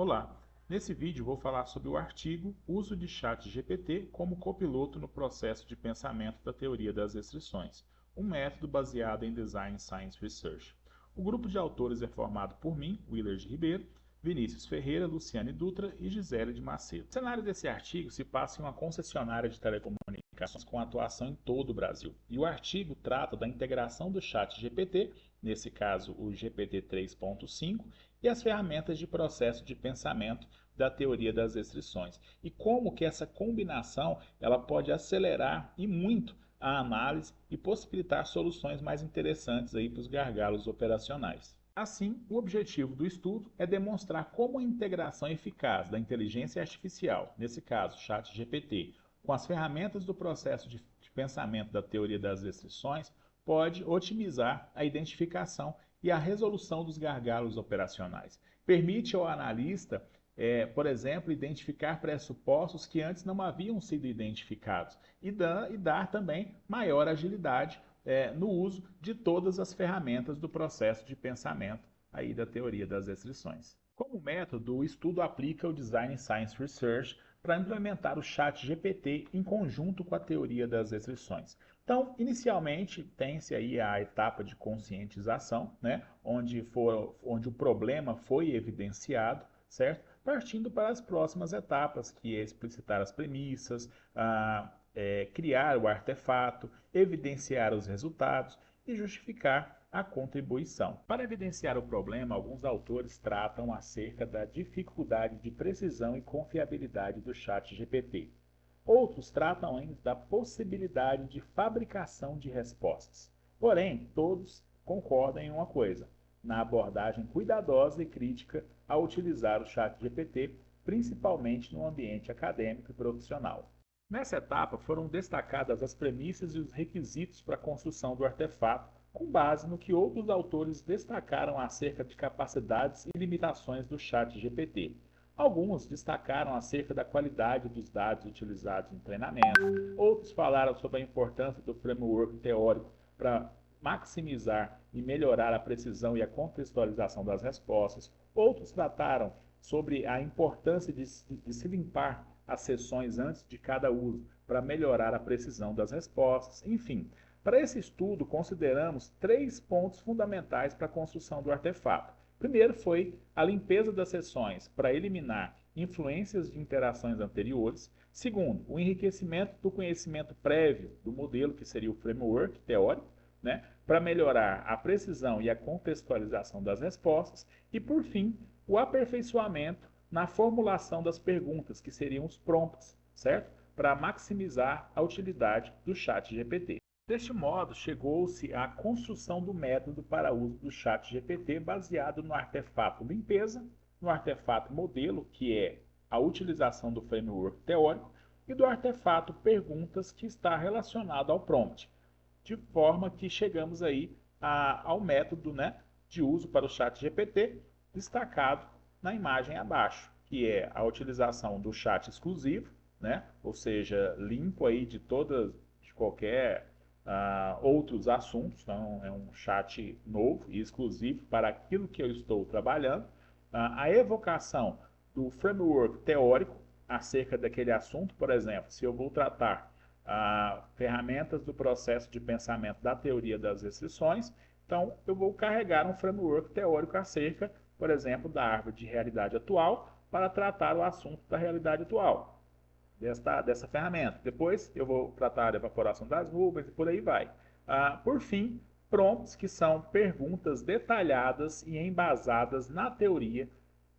Olá, nesse vídeo vou falar sobre o artigo Uso de ChatGPT como copiloto no processo de pensamento da teoria das restrições, um método baseado em Design Science Research. O grupo de autores é formado por mim, Willard Ribeiro, Vinícius Ferreira, Luciane Dutra e Gisele de Macedo. O cenário desse artigo se passa em uma concessionária de telecomunicações com atuação em todo o Brasil. E o artigo trata da integração do ChatGPT, nesse caso o GPT 3.5, e as ferramentas de processo de pensamento da teoria das restrições. E como que essa combinação ela pode acelerar e muito a análise e possibilitar soluções mais interessantes aí para os gargalos operacionais. Assim, o objetivo do estudo é demonstrar como a integração eficaz da inteligência artificial, nesse caso, ChatGPT, com as ferramentas do processo de pensamento da teoria das restrições, pode otimizar a identificação e a resolução dos gargalos operacionais. Permite ao analista, por exemplo, identificar pressupostos que antes não haviam sido identificados e dar também maior agilidade no uso de todas as ferramentas do processo de pensamento aí da teoria das restrições. Como método, o estudo aplica o Design Science Research para implementar o ChatGPT em conjunto com a teoria das restrições. Então, inicialmente, tem-se aí a etapa de conscientização, né, onde o problema foi evidenciado, certo? Partindo para as próximas etapas, que é explicitar as premissas, criar o artefato, evidenciar os resultados e justificar a contribuição. Para evidenciar o problema, alguns autores tratam acerca da dificuldade de precisão e confiabilidade do ChatGPT. Outros tratam ainda da possibilidade de fabricação de respostas. Porém, todos concordam em uma coisa: na abordagem cuidadosa e crítica ao utilizar o ChatGPT, principalmente no ambiente acadêmico e profissional. Nessa etapa foram destacadas as premissas e os requisitos para a construção do artefato, com base no que outros autores destacaram acerca de capacidades e limitações do ChatGPT. Alguns destacaram acerca da qualidade dos dados utilizados em treinamento, outros falaram sobre a importância do framework teórico para maximizar e melhorar a precisão e a contextualização das respostas, outros trataram sobre a importância de se limpar as sessões antes de cada uso para melhorar a precisão das respostas, enfim. Para esse estudo, consideramos 3 pontos fundamentais para a construção do artefato. Primeiro foi a limpeza das sessões para eliminar influências de interações anteriores. Segundo, o enriquecimento do conhecimento prévio do modelo, que seria o framework teórico, né, para melhorar a precisão e a contextualização das respostas. E, por fim, o aperfeiçoamento na formulação das perguntas, que seriam os prompts, certo? Para maximizar a utilidade do ChatGPT. Deste modo, chegou-se à construção do método para uso do ChatGPT baseado no artefato limpeza, no artefato modelo, que é a utilização do framework teórico, e do artefato perguntas, que está relacionado ao prompt, de forma que chegamos aí ao método, né, de uso para o ChatGPT, destacado na imagem abaixo, que é a utilização do chat exclusivo, né, ou seja, limpo aí de qualquer outros assuntos. Então é um chat novo e exclusivo para aquilo que eu estou trabalhando. A evocação do framework teórico acerca daquele assunto, por exemplo, se eu vou tratar ferramentas do processo de pensamento da teoria das restrições, então eu vou carregar um framework teórico acerca, por exemplo, da árvore de realidade atual para tratar o assunto da realidade atual dessa ferramenta. Depois eu vou tratar a evaporação das nuvens e por aí vai. Por fim, prompts, que são perguntas detalhadas e embasadas na teoria,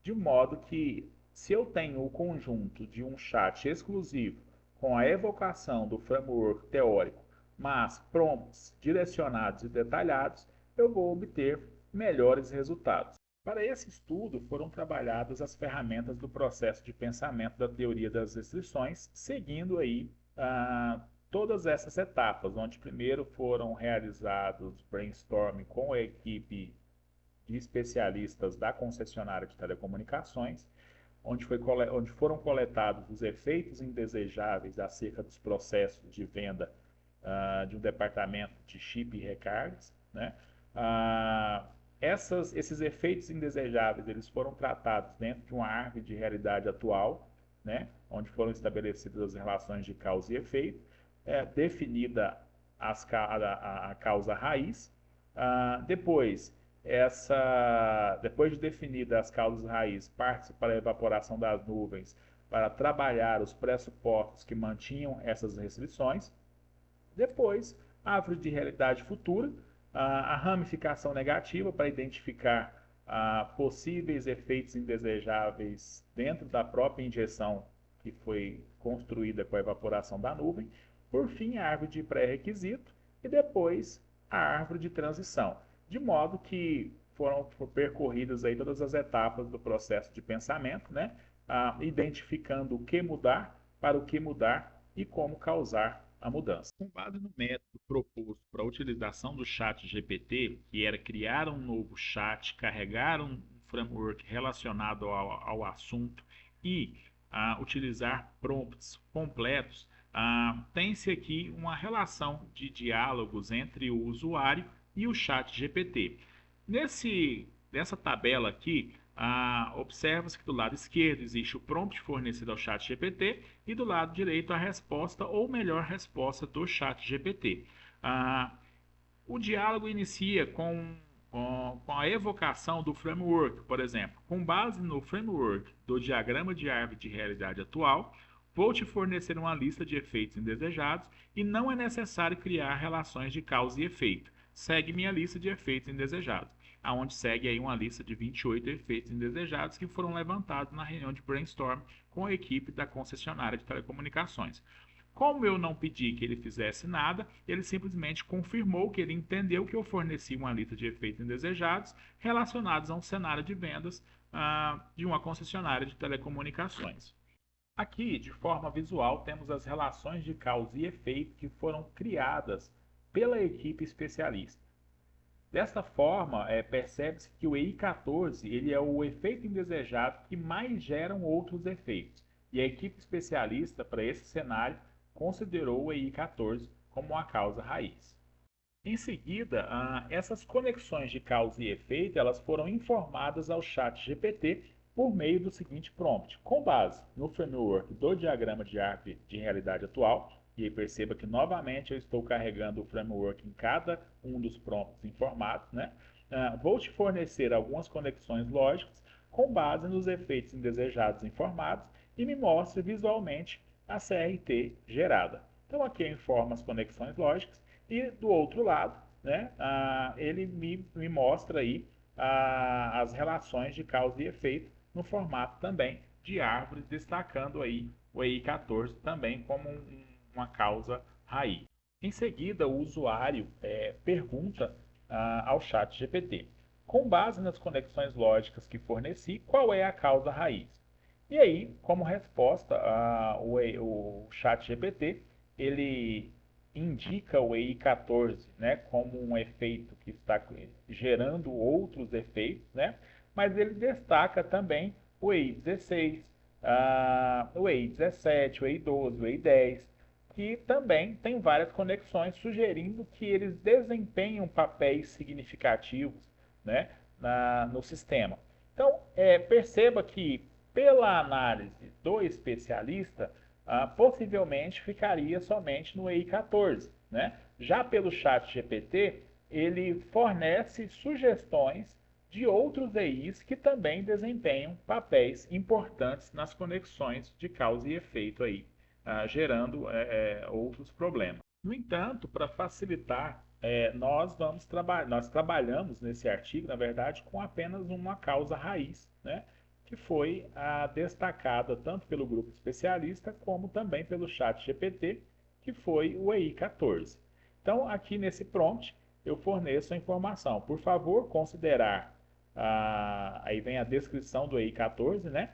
de modo que, se eu tenho o conjunto de um chat exclusivo com a evocação do framework teórico, mas prompts direcionados e detalhados, eu vou obter melhores resultados. Para esse estudo, foram trabalhadas as ferramentas do processo de pensamento da teoria das restrições, seguindo aí todas essas etapas, onde primeiro foram realizados brainstorming com a equipe de especialistas da concessionária de telecomunicações, onde foram coletados os efeitos indesejáveis acerca dos processos de venda de um departamento de chip e recargas, né? esses efeitos indesejáveis eles foram tratados dentro de uma árvore de realidade atual, né, onde foram estabelecidas as relações de causa e efeito, definida a causa raiz. Depois de definida as causas raiz, parte-se para a evaporação das nuvens para trabalhar os pressupostos que mantinham essas restrições. Depois, a árvore de realidade futura, a ramificação negativa para identificar possíveis efeitos indesejáveis dentro da própria injeção que foi construída com a evaporação da nuvem. Por fim, a árvore de pré-requisito e depois a árvore de transição. De modo que foram percorridas aí todas as etapas do processo de pensamento, né? Identificando o que mudar, para o que mudar e como causar a mudança. Com base no método proposto para a utilização do chat GPT, que era criar um novo chat, carregar um framework relacionado ao assunto e utilizar prompts completos, tem-se aqui uma relação de diálogos entre o usuário e o chat GPT. Nessa tabela aqui, observa-se que do lado esquerdo existe o prompt fornecido ao chat GPT e do lado direito a resposta ou melhor resposta do chat GPT. O diálogo inicia com a evocação do framework, por exemplo. Com base no framework do diagrama de árvore de realidade atual, vou te fornecer uma lista de efeitos indesejados e não é necessário criar relações de causa e efeito. Segue minha lista de efeitos indesejados, aonde segue aí uma lista de 28 efeitos indesejados que foram levantados na reunião de brainstorm com a equipe da concessionária de telecomunicações. Como eu não pedi que ele fizesse nada, ele simplesmente confirmou que ele entendeu que eu forneci uma lista de efeitos indesejados relacionados a um cenário de vendas de uma concessionária de telecomunicações. Aqui, de forma visual, temos as relações de causa e efeito que foram criadas pela equipe especialista. Desta forma, percebe-se que o EI14 ele é o efeito indesejado que mais geram outros efeitos, e a equipe especialista para esse cenário considerou o EI14 como a causa raiz. Em seguida, essas conexões de causa e efeito elas foram informadas ao chat GPT por meio do seguinte prompt: com base no framework do diagrama de árvore de realidade atual. E aí perceba que novamente eu estou carregando o framework em cada um dos prompts informados, né? Vou te fornecer algumas conexões lógicas com base nos efeitos indesejados informados e me mostre visualmente a CRT gerada. Então aqui eu informo as conexões lógicas e do outro lado, né, ele me mostra aí as relações de causa e efeito no formato também de árvore, destacando aí o EI14 também como uma causa raiz. Em seguida, o usuário pergunta ao chat GPT, com base nas conexões lógicas que forneci, qual é a causa raiz? E aí, como resposta, o chat GPT ele indica o EI14, né, como um efeito que está gerando outros efeitos, né, mas ele destaca também o EI16, o EI17, o EI12, o EI10, que também tem várias conexões, sugerindo que eles desempenham papéis significativos, né, no sistema. Então, perceba que, pela análise do especialista, possivelmente ficaria somente no EI14. Né? Já pelo chat GPT, ele fornece sugestões de outros EIs que também desempenham papéis importantes nas conexões de causa e efeito aí, gerando outros problemas. No entanto, para facilitar, nós trabalhamos nesse artigo, na verdade, com apenas uma causa raiz, né, que foi destacada tanto pelo grupo especialista como também pelo chat GPT, que foi o EI14. Então, aqui nesse prompt, eu forneço a informação. Por favor, considerar, aí vem a descrição do EI14, né,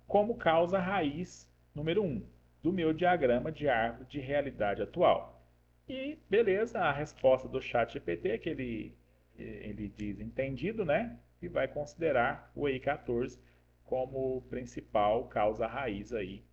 como causa raiz número 1 do meu diagrama de árvore de realidade atual. E beleza, a resposta do chat GPT é que ele diz entendido, né? E vai considerar o EI14 como principal causa raiz aí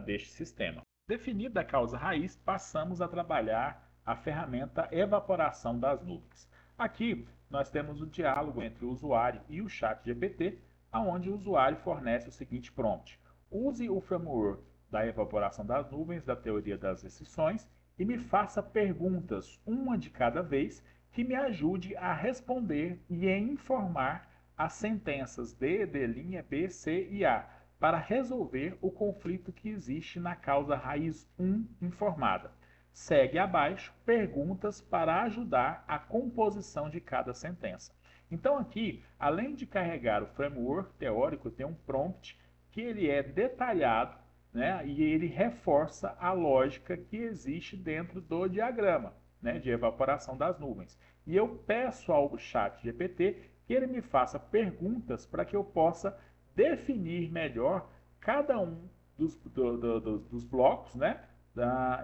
deste sistema. Definida a causa raiz, passamos a trabalhar a ferramenta evaporação das nuvens. Aqui nós temos o diálogo entre o usuário e o ChatGPT, onde o usuário fornece o seguinte prompt: use o framework da evaporação das nuvens da teoria das restrições e me faça perguntas, uma de cada vez, que me ajude a responder e a informar as sentenças D, D', B, C e A, para resolver o conflito que existe na causa raiz 1 informada. Segue abaixo perguntas para ajudar a composição de cada sentença. Então aqui, além de carregar o framework teórico, tem um prompt que ele é detalhado, né, e ele reforça a lógica que existe dentro do diagrama, né, de evaporação das nuvens. E eu peço ao ChatGPT que ele me faça perguntas para que eu possa definir melhor cada um dos blocos, né,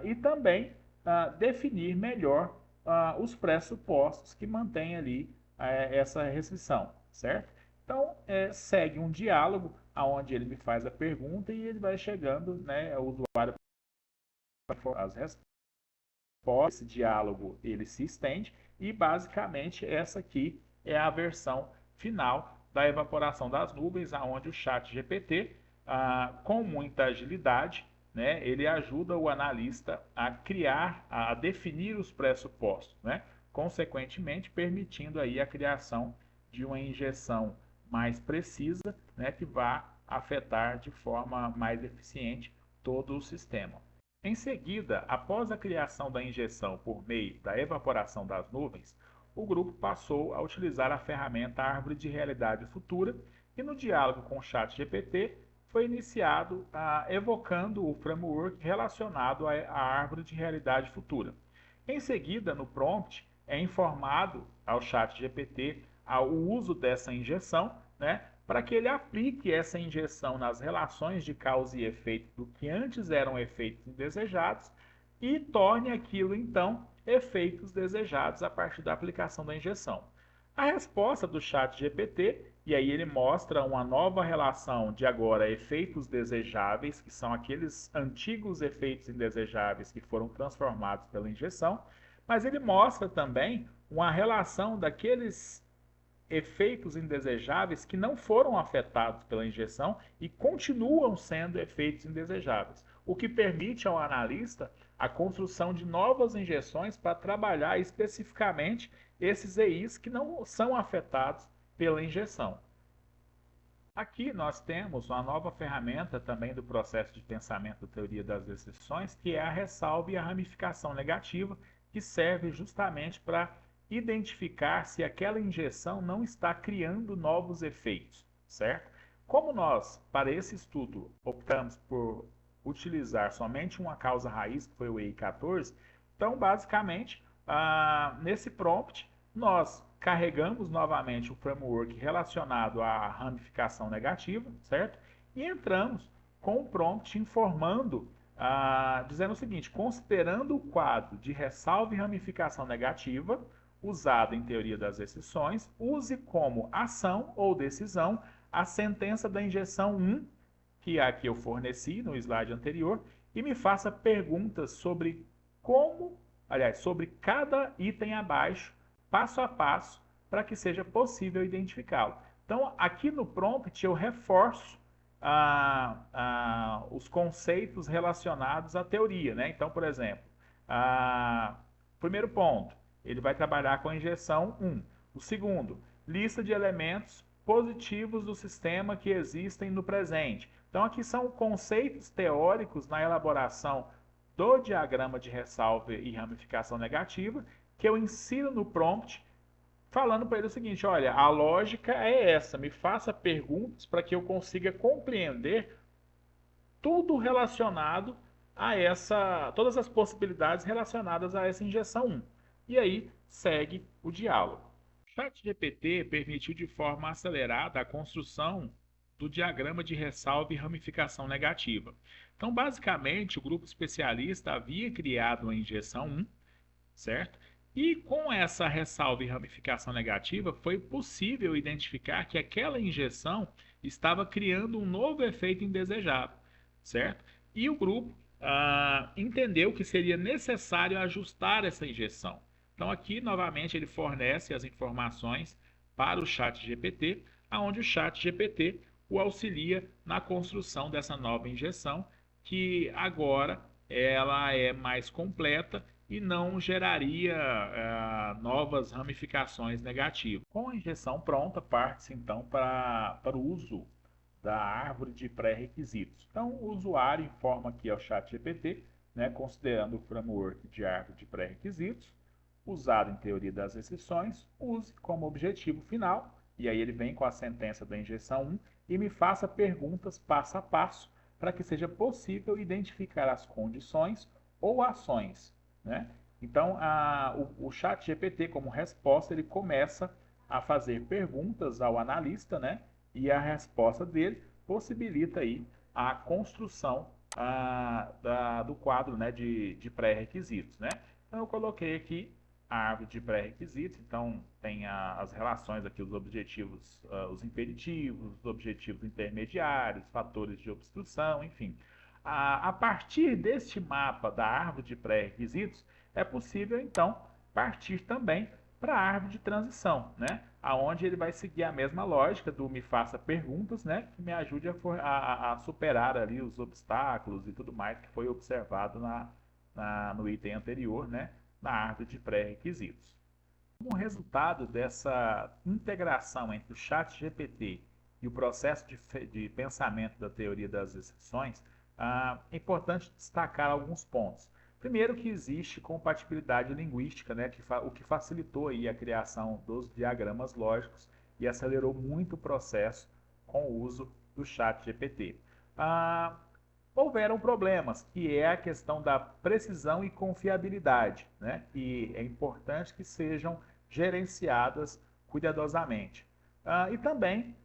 e também definir melhor os pressupostos que mantêm ali essa restrição, certo? Então, segue um diálogo onde ele me faz a pergunta e ele vai chegando, né, o usuário para as respostas. Esse diálogo ele se estende e basicamente essa aqui é a versão final da evaporação das nuvens, aonde o ChatGPT, com muita agilidade, né, ele ajuda o analista a criar, a definir os pressupostos, né, consequentemente permitindo aí a criação de uma injeção mais precisa, né, que vá afetar de forma mais eficiente todo o sistema. Em seguida, após a criação da injeção por meio da evaporação das nuvens, o grupo passou a utilizar a ferramenta Árvore de Realidade Futura e no diálogo com o ChatGPT foi iniciado evocando o framework relacionado à Árvore de Realidade Futura. Em seguida, no prompt, é informado ao ChatGPT o uso dessa injeção, né, para que ele aplique essa injeção nas relações de causa e efeito do que antes eram efeitos indesejados e torne aquilo, então, efeitos desejados a partir da aplicação da injeção. A resposta do ChatGPT, e aí ele mostra uma nova relação de agora efeitos desejáveis, que são aqueles antigos efeitos indesejáveis que foram transformados pela injeção, mas ele mostra também uma relação daqueles efeitos indesejáveis que não foram afetados pela injeção e continuam sendo efeitos indesejáveis, o que permite ao analista a construção de novas injeções para trabalhar especificamente esses EIs que não são afetados pela injeção. Aqui nós temos uma nova ferramenta também do processo de pensamento da teoria das restrições, que é a ressalva e a ramificação negativa, que serve justamente para identificar se aquela injeção não está criando novos efeitos, certo? Como nós, para esse estudo, optamos por utilizar somente uma causa raiz, que foi o EI14, então, basicamente, nesse prompt, nós carregamos novamente o framework relacionado à ramificação negativa, certo? E entramos com o prompt informando, dizendo o seguinte: considerando o quadro de ressalva e ramificação negativa, usado em teoria das restrições, use como ação ou decisão a sentença da injeção 1, que é a que eu forneci no slide anterior, e me faça perguntas sobre sobre cada item abaixo, passo a passo, para que seja possível identificá-lo. Então, aqui no prompt eu reforço os conceitos relacionados à teoria, né? Então, por exemplo, primeiro ponto, ele vai trabalhar com a injeção 1. O segundo, lista de elementos positivos do sistema que existem no presente. Então, aqui são conceitos teóricos na elaboração do diagrama de ressalva e ramificação negativa, que eu insiro no prompt, falando para ele o seguinte: olha, a lógica é essa, me faça perguntas para que eu consiga compreender tudo relacionado a todas as possibilidades relacionadas a essa injeção 1. E aí segue o diálogo. O ChatGPT permitiu de forma acelerada a construção do diagrama de ressalva e ramificação negativa. Então, basicamente, o grupo especialista havia criado uma injeção 1, certo? E com essa ressalva e ramificação negativa, foi possível identificar que aquela injeção estava criando um novo efeito indesejável, certo? E o grupo entendeu que seria necessário ajustar essa injeção. Então aqui novamente ele fornece as informações para o ChatGPT, aonde o ChatGPT o auxilia na construção dessa nova injeção, que agora ela é mais completa e não geraria novas ramificações negativas. Com a injeção pronta, parte-se então para o uso da árvore de pré-requisitos. Então, o usuário informa aqui ao ChatGPT, né, considerando o framework de árvore de pré-requisitos, usado em teoria das exceções, use como objetivo final, e aí ele vem com a sentença da injeção 1, e me faça perguntas passo a passo para que seja possível identificar as condições ou ações, né? Então, o ChatGPT, como resposta, ele começa a fazer perguntas ao analista, né? E a resposta dele possibilita aí a construção do quadro, né, de pré-requisitos, né? Então, eu coloquei aqui a árvore de pré-requisitos, então tem as relações aqui, os objetivos, os imperativos, os objetivos intermediários, fatores de obstrução, enfim. A partir deste mapa da árvore de pré-requisitos, é possível, então, partir também para a árvore de transição, né? Aonde ele vai seguir a mesma lógica do me faça perguntas, né? Que me ajude a superar ali os obstáculos e tudo mais que foi observado no item anterior, né? Na árvore de pré-requisitos. Como resultado dessa integração entre o ChatGPT e o processo de pensamento da teoria das exceções, é importante destacar alguns pontos. Primeiro que existe compatibilidade linguística, né, o que facilitou aí a criação dos diagramas lógicos e acelerou muito o processo com o uso do ChatGPT. Houveram problemas, que é a questão da precisão e confiabilidade, né? E é importante que sejam gerenciadas cuidadosamente. E também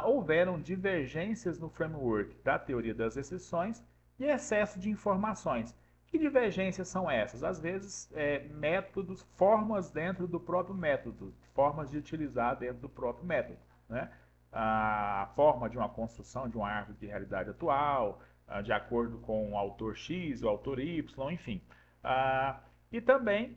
houveram divergências no framework da teoria das exceções e excesso de informações. Que divergências são essas? Às vezes, métodos, formas dentro do próprio método, formas de utilizar dentro do próprio método, né? A forma de uma construção de uma árvore de realidade atual, de acordo com o autor X, o autor Y, enfim. E também,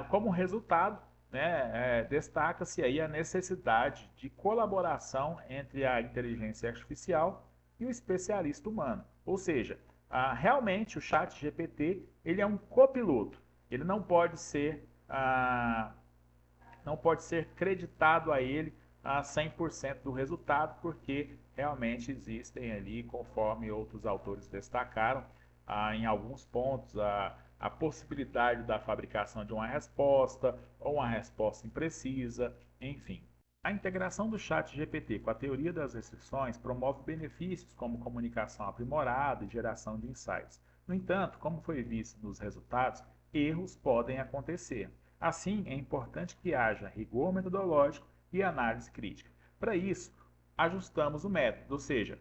como resultado, né, destaca-se aí a necessidade de colaboração entre a inteligência artificial e o especialista humano. Ou seja, realmente o ChatGPT ele é um copiloto. Ele não pode ser creditado a ele a 100% do resultado, porque realmente existem ali, conforme outros autores destacaram, em alguns pontos, a possibilidade da fabricação de uma resposta ou uma resposta imprecisa, enfim. A integração do ChatGPT com a teoria das restrições promove benefícios como comunicação aprimorada e geração de insights. No entanto, como foi visto nos resultados, erros podem acontecer. Assim, é importante que haja rigor metodológico e análise crítica. Para isso, ajustamos o método, ou seja,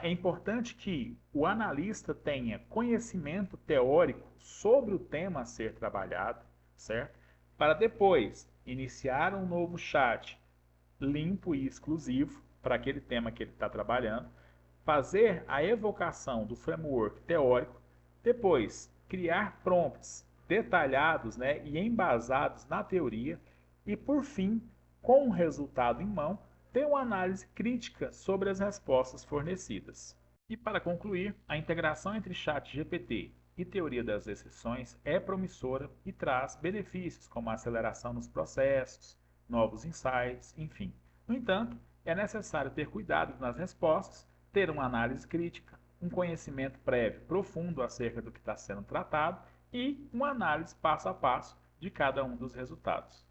é importante que o analista tenha conhecimento teórico sobre o tema a ser trabalhado, certo? Para depois iniciar um novo chat limpo e exclusivo para aquele tema que ele está trabalhando, fazer a evocação do framework teórico, depois criar prompts detalhados, né, e embasados na teoria e, por fim, com o resultado em mão, ter uma análise crítica sobre as respostas fornecidas. E para concluir, a integração entre ChatGPT e teoria das exceções é promissora e traz benefícios como a aceleração nos processos, novos insights, enfim. No entanto, é necessário ter cuidado nas respostas, ter uma análise crítica, um conhecimento prévio profundo acerca do que está sendo tratado e uma análise passo a passo de cada um dos resultados.